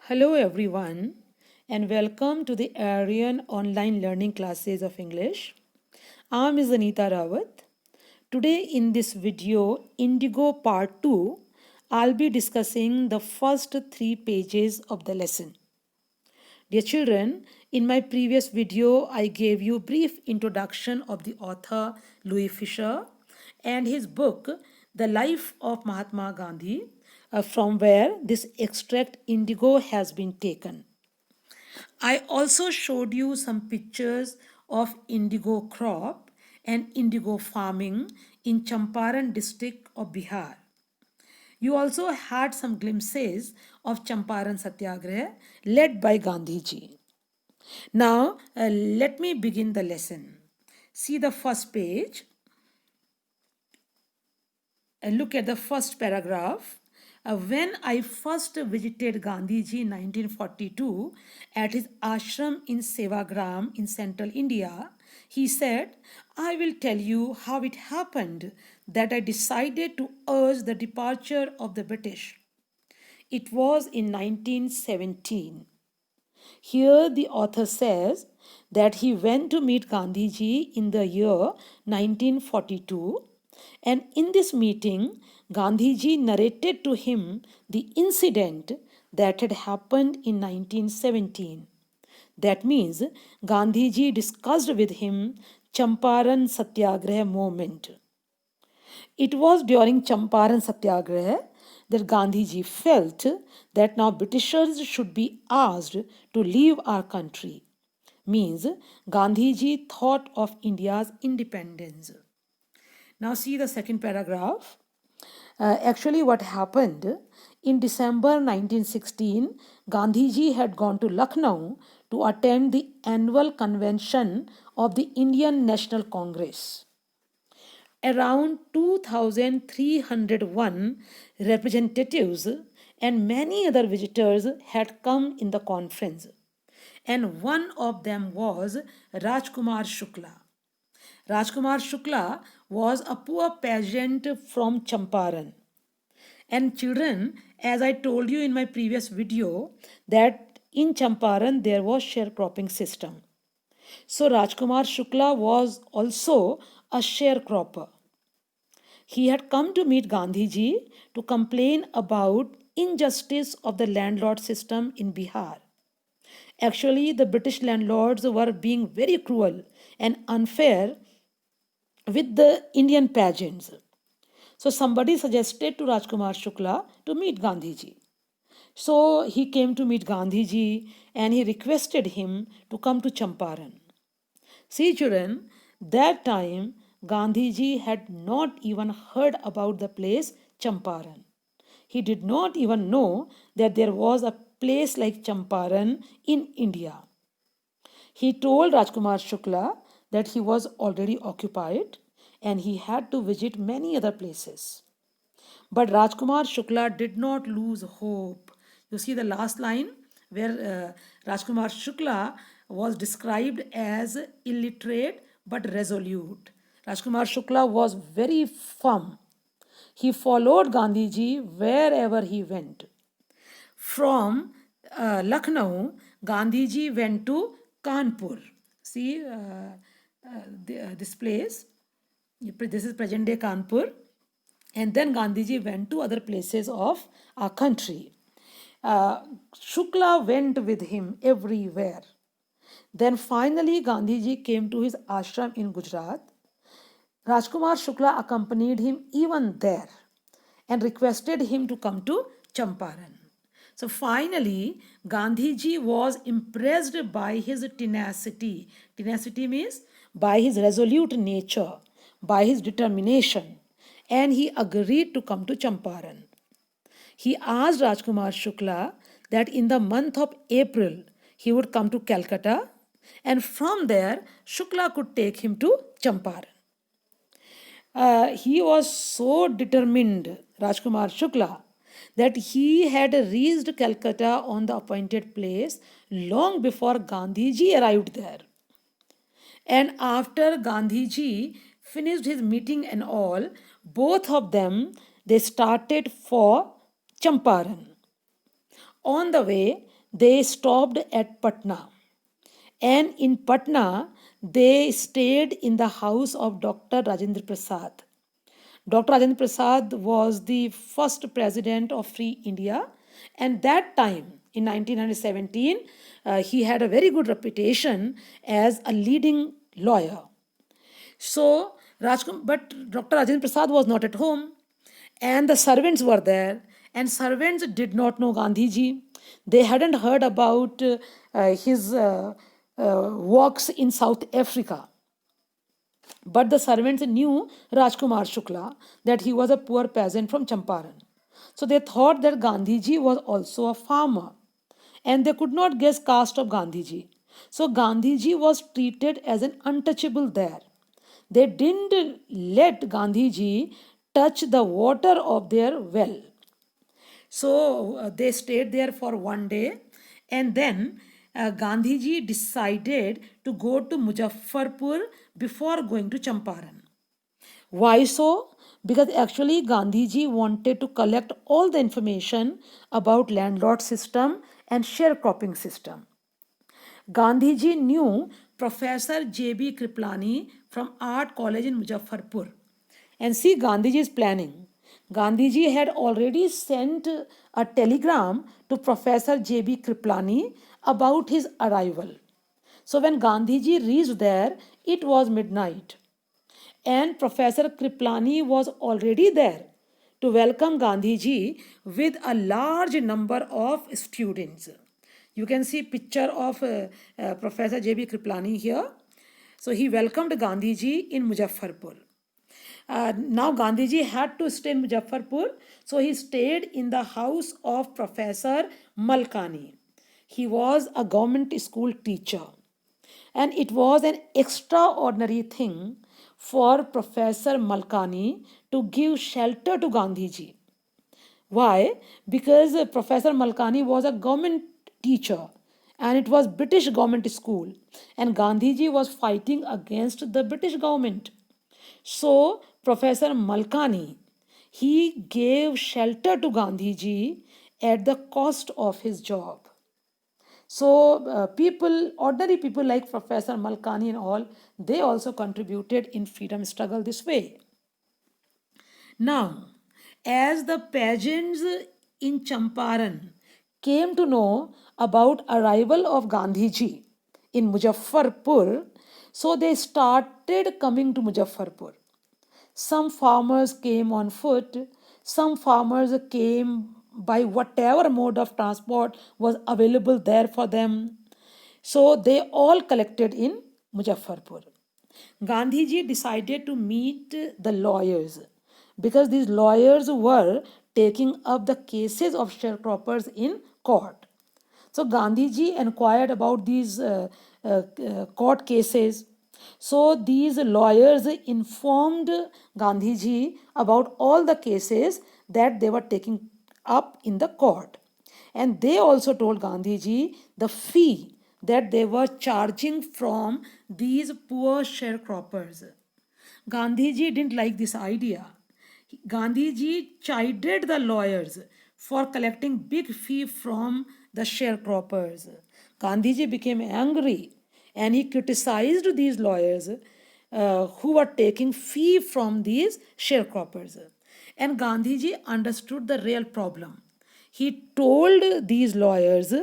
Hello, everyone, and welcome to the Aryan online learning classes of English. I'm Ms. Anita Rawat. Today, in this video, Indigo Part 2, I'll be discussing the first three pages of the lesson. Dear children, in my previous video, I gave you a brief introduction of the author Louis Fisher and his book, The Life of Mahatma Gandhi, from where this extract indigo has been taken. I also showed you some pictures of indigo crop and indigo farming in Champaran district of Bihar. You also had some glimpses of Champaran Satyagraha led by Gandhiji. Now, let me begin the lesson. See the first page. Look at the first paragraph. When I first visited Gandhiji in 1942 at his ashram in Sevagram in central India, he said, I will tell you how it happened that I decided to urge the departure of the British. It was in 1917. Here, the author says that he went to meet Gandhiji in the year 1942, and in this meeting, Gandhiji narrated to him the incident that had happened in 1917. That means Gandhiji discussed with him Champaran Satyagraha movement. It was during Champaran Satyagraha that Gandhiji felt that now Britishers should be asked to leave our country. Means Gandhiji thought of India's independence. Now see the second paragraph. Actually, what happened in December 1916, Gandhiji had gone to Lucknow to attend the annual convention of the Indian National Congress. Around 2,301 representatives and many other visitors had come in the conference, and one of them was Rajkumar Shukla. Rajkumar Shukla was a poor peasant from Champaran. And children, as I told you in my previous video, that in Champaran there was sharecropping system. So Rajkumar Shukla was also a sharecropper. He had come to meet Gandhiji to complain about injustice of the landlord system in Bihar. Actually, the British landlords were being very cruel and unfair with the Indian peasants. So somebody suggested to Rajkumar Shukla to meet Gandhiji. So he came to meet Gandhiji and he requested him to come to Champaran. See, children, that time Gandhiji had not even heard about the place Champaran. He did not even know that there was a place like Champaran in India. He told Rajkumar Shukla that he was already occupied and he had to visit many other places. But Rajkumar Shukla did not lose hope. You see the last line where Rajkumar Shukla was described as illiterate but resolute. Rajkumar Shukla was very firm. He followed Gandhiji wherever he went. From Lucknow, Gandhiji went to Kanpur. See this place. This is present day Kanpur. And then Gandhiji went to other places of our country. Shukla went with him everywhere. Then finally, Gandhiji came to his ashram in Gujarat. Rajkumar Shukla accompanied him even there and requested him to come to Champaran. So finally, Gandhiji was impressed by his tenacity. Tenacity means by his resolute nature, by his determination, and he agreed to come to Champaran. He asked Rajkumar Shukla that in the month of April he would come to Calcutta, and from there Shukla could take him to Champaran. He was so determined, Rajkumar Shukla, that he had reached Calcutta on the appointed place long before Gandhiji arrived there. And after Gandhiji finished his meeting and all, both of them they started for Champaran. On the way, they stopped at Patna. And in Patna, they stayed in the house of Dr. Rajendra Prasad. Dr. Rajendra Prasad was the first president of Free India, and that time in 1917, he had a very good reputation as a leading lawyer. So, but Dr. Rajendra Prasad was not at home, and the servants were there, and servants did not know Gandhiji. They hadn't heard about his works in South Africa. But the servants knew Rajkumar Shukla, that he was a poor peasant from Champaran. So they thought that Gandhiji was also a farmer, and they could not guess caste of Gandhiji. So Gandhiji was treated as an untouchable there. They didn't let Gandhiji touch the water of their well. So they stayed there for one day, and then Gandhiji decided to go to Muzaffarpur before going to Champaran. Why so? Because actually Gandhiji wanted to collect all the information about landlord system and sharecropping system. Gandhiji knew Professor J.B. Kriplani from Art College in Muzaffarpur. And see Gandhiji's planning. Gandhiji had already sent a telegram to Professor J.B. Kriplani about his arrival. So when Gandhiji reached there, it was midnight. And Professor Kriplani was already there to welcome Gandhiji with a large number of students. You can see picture of Professor J.B. Kriplani here. So he welcomed Gandhiji in Muzaffarpur. Now Gandhiji had to stay in Muzaffarpur, so he stayed in the house of Professor Malkani. He was a government school teacher, and it was an extraordinary thing for Professor Malkani to give shelter to Gandhiji. Why? Because Professor Malkani was a government teacher, and it was British government school, and Gandhiji was fighting against the British government. So Professor Malkani, he gave shelter to Gandhiji at the cost of his job. So ordinary people like Professor Malkani and all, they also contributed in freedom struggle this way. Now, as the peasants in Champaran came to know about arrival of Gandhiji in Muzaffarpur, so they started coming to Muzaffarpur. Some farmers came on foot, some farmers came by whatever mode of transport was available there for them. So they all collected in Muzaffarpur. Gandhiji decided to meet the lawyers because these lawyers were taking up the cases of sharecroppers in court. So Gandhiji inquired about these court cases. So these lawyers informed Gandhiji about all the cases that they were taking up in the court. And they also told Gandhiji the fee that they were charging from these poor sharecroppers. Gandhiji didn't like this idea. Gandhiji chided the lawyers for collecting big fee from the sharecroppers. Gandhiji became angry and he criticized these lawyers who were taking fee from these sharecroppers. And Gandhiji understood the real problem. He told these lawyers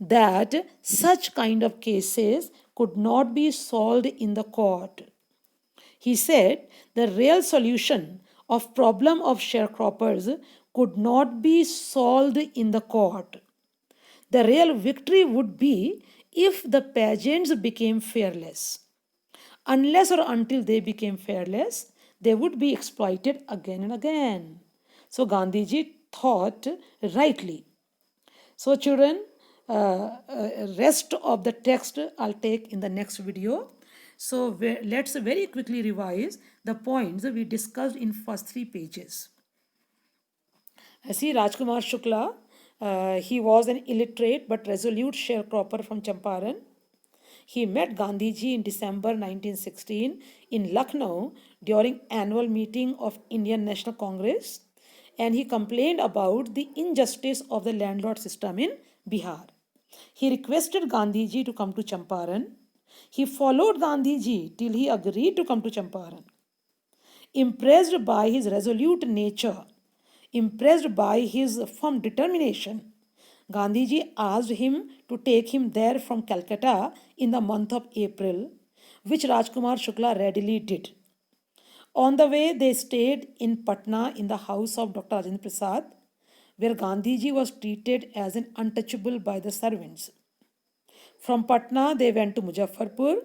that such kind of cases could not be solved in the court. He said the real solution of problem of sharecroppers could not be solved in the court. The real victory would be if the peasants became fearless. Unless or until they became fearless, they would be exploited again and again. So Gandhiji thought rightly. So children, rest of the text I'll take in the next video. So let's very quickly revise the points we discussed in first 3 pages. See Rajkumar Shukla, he was an illiterate but resolute sharecropper from Champaran. He met Gandhiji in December 1916 in Lucknow during annual meeting of Indian National Congress, and he complained about the injustice of the landlord system in Bihar. He requested Gandhiji to come to Champaran. He followed Gandhiji till he agreed to come to Champaran. Impressed by his resolute nature, impressed by his firm determination, Gandhiji asked him to take him there from Calcutta in the month of April, which Rajkumar Shukla readily did. On the way, they stayed in Patna in the house of Dr. Rajendra Prasad, where Gandhiji was treated as an untouchable by the servants. From Patna, they went to Muzaffarpur,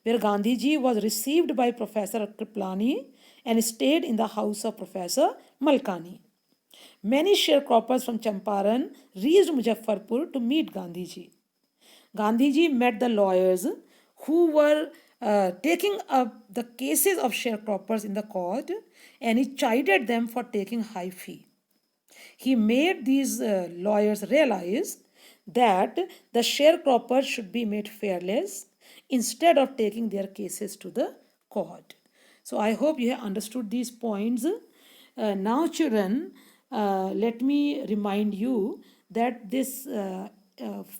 where Gandhiji was received by Professor Kriplani and stayed in the house of Professor Malkani. Many sharecroppers from Champaran reached Muzaffarpur to meet Gandhiji. Gandhiji met the lawyers who were taking up the cases of sharecroppers in the court, and he chided them for taking high fee. He made these lawyers realize that the sharecroppers should be made fearless instead of taking their cases to the court. So I hope you have understood these points. Now, children, let me remind you that this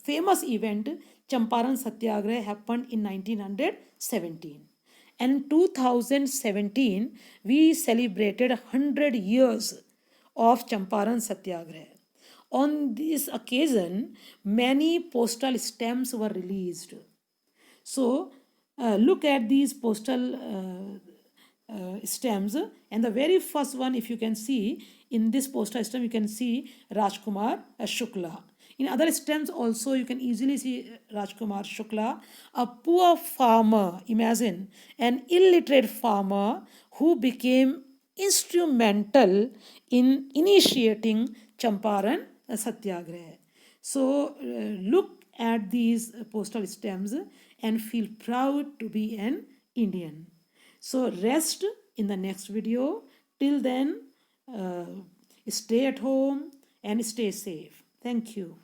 famous event, Champaran Satyagraha, happened in 1917. And in 2017, we celebrated 100 years of Champaran Satyagraha. On this occasion, many postal stamps were released. So, look at these postal stamps, and the very first one, if you can see in this postal stamp, you can see Rajkumar Shukla. In other stamps also you can easily see Rajkumar Shukla, a poor farmer, imagine, an illiterate farmer who became instrumental in initiating Champaran Satyagraha. So look at these postal stamps and feel proud to be an Indian. So rest in the next video. Till then, stay at home and stay safe. Thank you.